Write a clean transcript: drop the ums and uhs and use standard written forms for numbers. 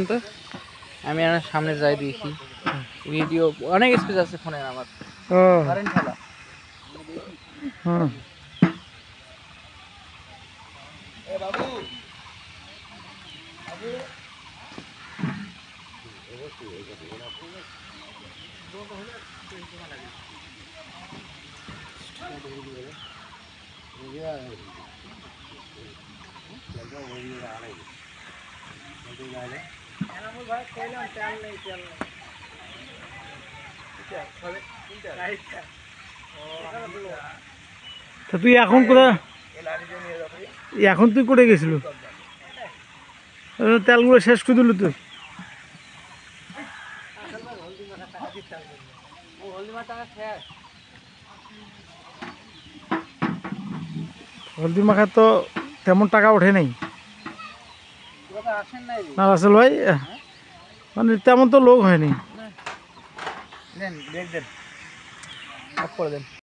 তো আমি সামনে যাই দেখি ভিডিও অনেক স্পেস আছে ফোনে আমার কারেন্ট খেলা বাবু তা তুই এখন কোথায় এখন তুই করে গেছিল তেলগুলো শেষ করে দিল তুই হলদি মাখা তো তেমন টাকা ওঠে নাই না রাসেল ভাই মানে তেমন তো লোক হয়নি দেন দেন অফ করে দেন